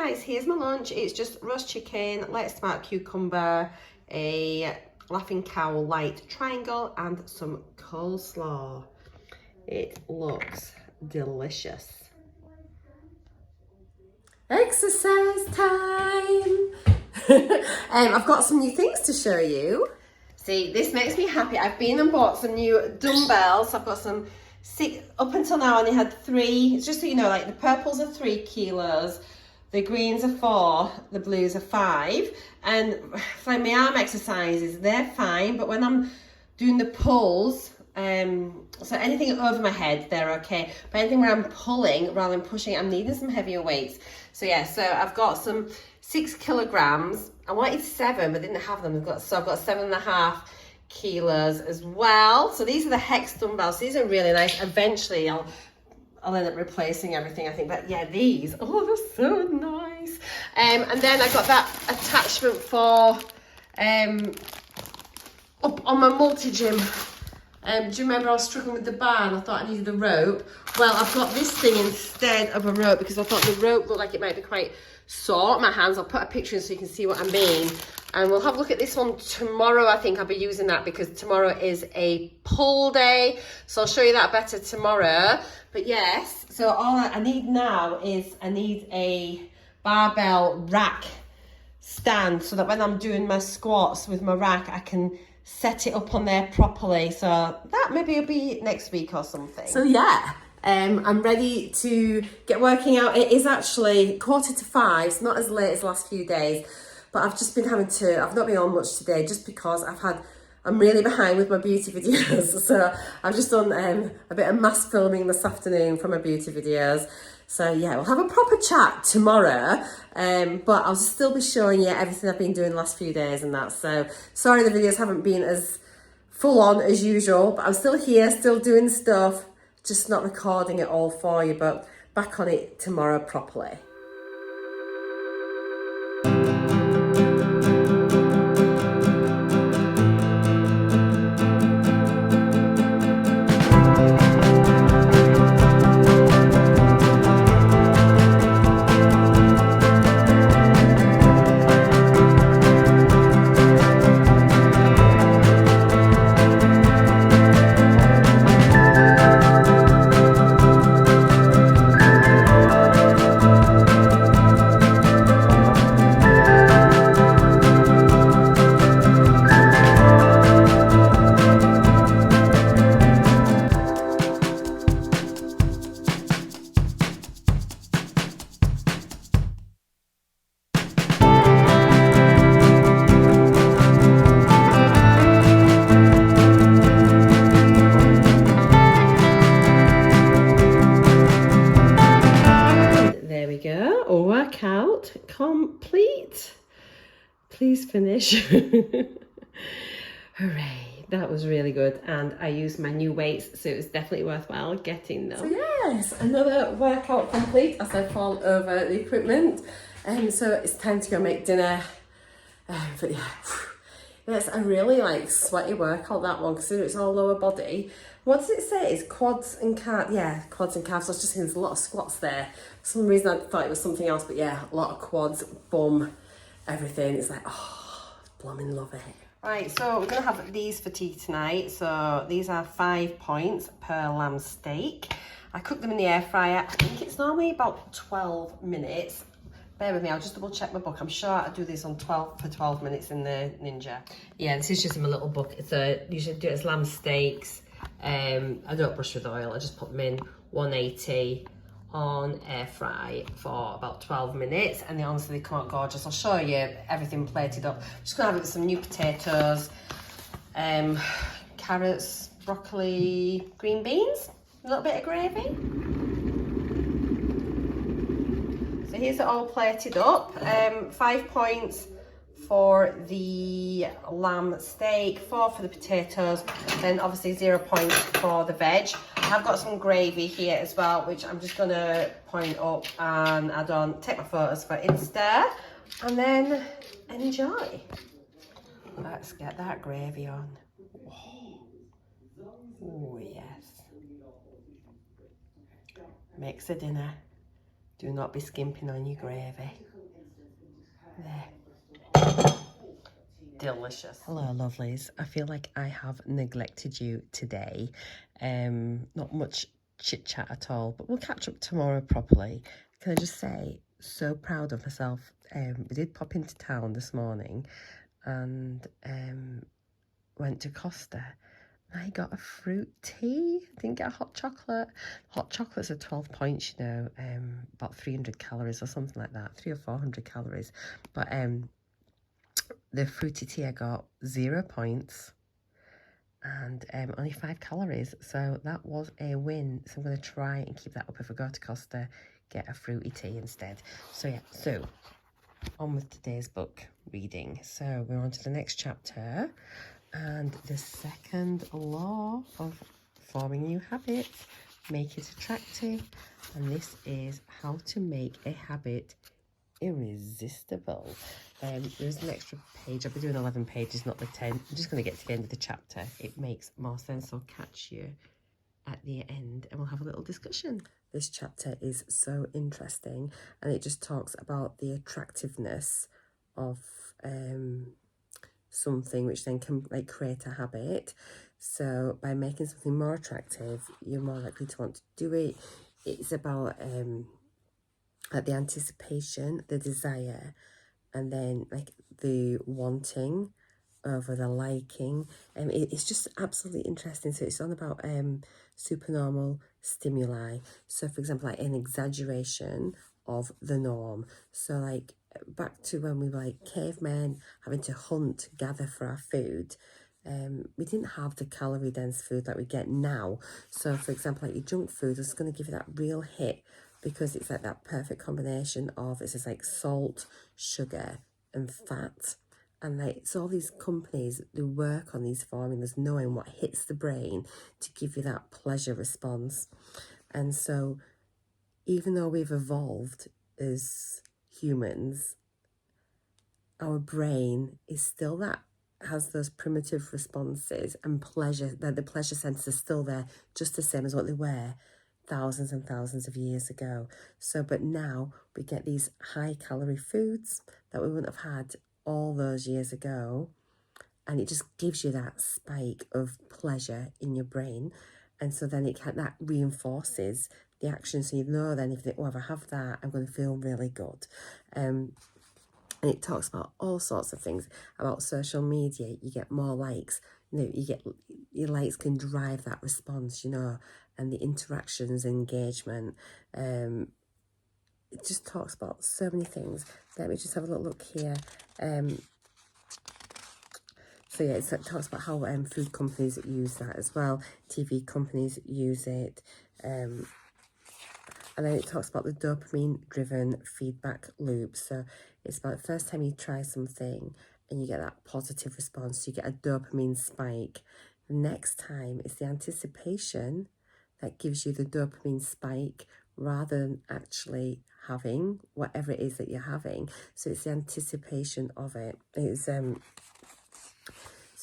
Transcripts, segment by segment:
guys, here's my lunch. It's just roast chicken, lettuce, tomato, cucumber, a Laughing Cow light triangle, and some coleslaw. It looks delicious. Exercise time! I've got some new things to show you. See, this makes me happy. I've been and bought some new dumbbells. I've got some up until now I only had 3. It's just so you know, like the purples are 3 kilos, the greens are 4, the blues are 5. And for like my arm exercises, they're fine, but when I'm doing the pulls, so anything over my head, they're okay. But anything where I'm pulling rather than pushing, I'm needing some heavier weights. So yeah, so I've got some 6 kilograms. I wanted 7, but didn't have them. So I've got 7.5 kilos as well. So these are the Hex dumbbells. These are really nice. Eventually I'll end up replacing everything, I think. But yeah, these, oh, they're so nice. And then I got that attachment for up on my multi-gym. Do you remember I was struggling with the bar and I thought I needed a rope? Well, I've got this thing instead of a rope because I thought the rope looked like it might be quite sore on my hands. I'll put a picture in so you can see what I mean. And we'll have a look at this one tomorrow. I think I'll be using that because tomorrow is a pull day. So I'll show you that better tomorrow. But yes, so all I need now is I need a barbell rack stand so that when I'm doing my squats with my rack, I can set it up on there properly. So that maybe will be next week or something. So yeah, I'm ready to get working out. It is actually 4:45. It's not as late as the last few days, but I've just been I've not been on much today just because I'm really behind with my beauty videos. So I've just done a bit of mass filming this afternoon for my beauty videos. So yeah, we'll have a proper chat tomorrow, but I'll still be showing you everything I've been doing the last few days and that. So sorry the videos haven't been as full on as usual, but I'm still here, still doing stuff, just not recording it all for you, but back on it tomorrow properly. Workout complete. Please finish. Hooray, that was really good, and I used my new weights, so it was definitely worthwhile getting them. So yes, another workout complete as I fall over the equipment, and so it's time to go make dinner. But yeah, that's a really like sweaty workout, that one, considering it's all lower body. What does it say? It's quads and calves. Yeah, quads and calves. I was just thinking there's a lot of squats there. For some reason I thought it was something else, but yeah, a lot of quads, bum, everything. It's like, oh, blooming love it. Right, so we're gonna have these for tea tonight. So these are 5 points per lamb steak. I cook them in the air fryer. I think it's normally about 12 minutes. Bear with me, I'll just double check my book. I'm sure I do this on 12 minutes in the Ninja. Yeah, this is just in my little book. It's usually do it as lamb steaks. I don't brush with oil, I just put them in 180 on air fry for about 12 minutes, and they honestly come out gorgeous. I'll show you everything plated up. I'm just gonna have it with some new potatoes, carrots, broccoli, green beans, a little bit of gravy. So here's it all plated up. 5 points for the lamb steak, 4 for the potatoes, then obviously 0 points for the veg. I've got some gravy here as well, which I'm just gonna point up and add on, take my photos for Insta, and then enjoy. Let's get that gravy on. Oh yes. Makes a dinner. Do not be skimping on your gravy. There. Delicious. Hello, lovelies. I feel like I have neglected you today. Not much chit chat at all, but we'll catch up tomorrow properly. Can I just say, so proud of myself. We did pop into town this morning and went to Costa. I got a fruit tea. Didn't get a hot chocolate. Hot chocolates are 12 points, you know, about 300 calories or something like that, 300 or 400 calories. But the fruity tea I got 0 points and only 5 calories. So that was a win. So I'm going to try and keep that up if I go to Costa, get a fruity tea instead. So yeah, so on with today's book reading. So we're on to the next chapter. And the second law of forming new habits, make it attractive. And this is how to make a habit irresistible. There's an extra page. I'll be doing 11 pages, not the 10. I'm just going to get to the end of the chapter. It makes more sense. I'll catch you at the end and we'll have a little discussion. This chapter is so interesting and it just talks about the attractiveness of something, which then can like create a habit. So by making something more attractive, you're more likely to want to do it. It's about the anticipation, the desire, and then like the wanting over the liking. It's just absolutely interesting. So it's all about supernormal stimuli. So for example, like an exaggeration of the norm. So like back to when we were like cavemen having to hunt, gather for our food. We didn't have the calorie dense food that we get now. So for example, like your junk food is going to give you that real hit because it's like that perfect combination of, it's just like salt, sugar and fat. And like, it's all these companies who work on these formulas knowing what hits the brain to give you that pleasure response. And so even though we've evolved as humans, our brain is still that, has those primitive responses and pleasure, that the pleasure centers are still there, just the same as what they were thousands and thousands of years ago. So, but now we get these high calorie foods that we wouldn't have had all those years ago. And it just gives you that spike of pleasure in your brain. And so then that reinforces the action. So you know then if I have that, I'm going to feel really good. And it talks about all sorts of things about social media. You get more likes, you know, your likes can drive that response, you know, and the interactions, engagement. It just talks about so many things. Let me just have a little look here. So yeah, it talks about how food companies use that as well. TV companies use it. And then it talks about the dopamine-driven feedback loop. So it's about the first time you try something and you get that positive response, you get a dopamine spike. The next time it's the anticipation that gives you the dopamine spike rather than actually having whatever it is that you're having. So it's the anticipation of it. It's so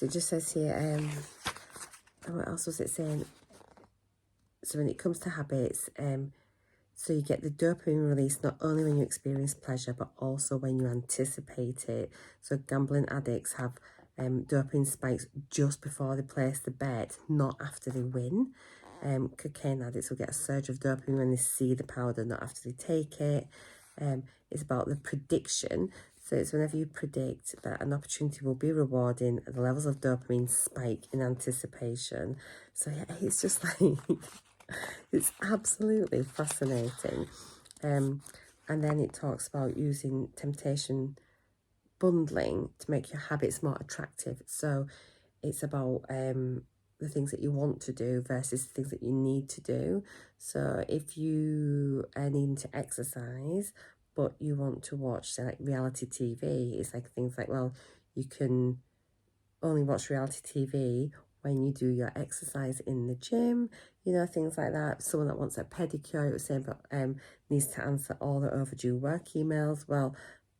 it just says here, what else was it saying? So when it comes to habits, so you get the dopamine release not only when you experience pleasure, but also when you anticipate it. So gambling addicts have dopamine spikes just before they place the bet, not after they win. Cocaine addicts will get a surge of dopamine when they see the powder, not after they take it. It's about the prediction. So it's whenever you predict that an opportunity will be rewarding, the levels of dopamine spike in anticipation. So yeah, it's just like... It's absolutely fascinating. And then it talks about using temptation bundling to make your habits more attractive. So it's about the things that you want to do versus the things that you need to do. So if you are needing to exercise, but you want to watch, say, like reality TV, it's like things like, well, you can only watch reality TV when you do your exercise in the gym, you know, things like that. Someone that wants a pedicure, it was saying, but needs to answer all the overdue work emails. Well,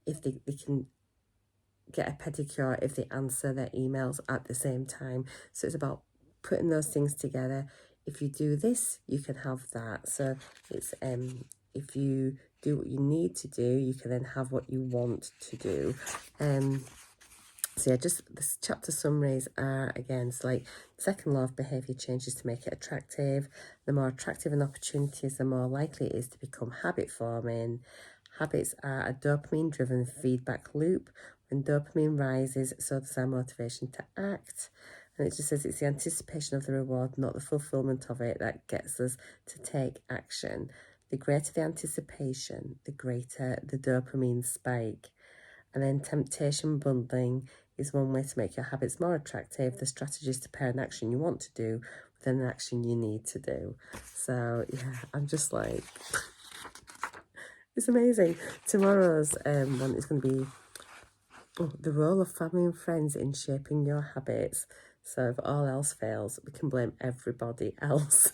if they can get a pedicure if they answer their emails at the same time. So it's about putting those things together. If you do this, you can have that. So it's if you do what you need to do, you can then have what you want to do. So yeah, just this chapter summaries are, again, it's like second law of behaviour changes to make it attractive. The more attractive an opportunity is, the more likely it is to become habit forming. Habits are a dopamine-driven feedback loop. When dopamine rises, so does our motivation to act. And it just says it's the anticipation of the reward, not the fulfillment of it, that gets us to take action. The greater the anticipation, the greater the dopamine spike. And then temptation bundling is one way to make your habits more attractive. The strategy is to pair an action you want to do with an action you need to do. So yeah, I'm just like, it's amazing. Tomorrow's one is going to be the role of family and friends in shaping your habits. So if all else fails, we can blame everybody else.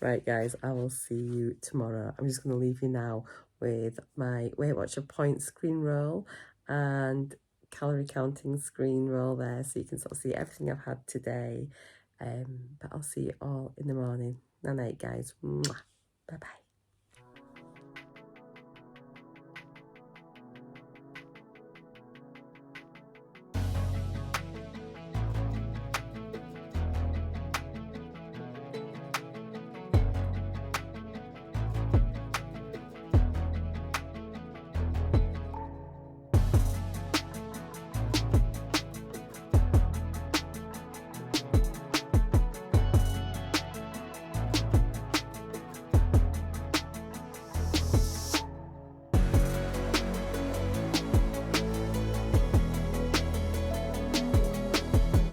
Right, guys, I will see you tomorrow. I'm just going to leave you now with my Weight Watcher point screen roll and calorie counting screen roll there, so you can sort of see everything I've had today. But I'll see you all in the morning. Night, guys. Bye bye.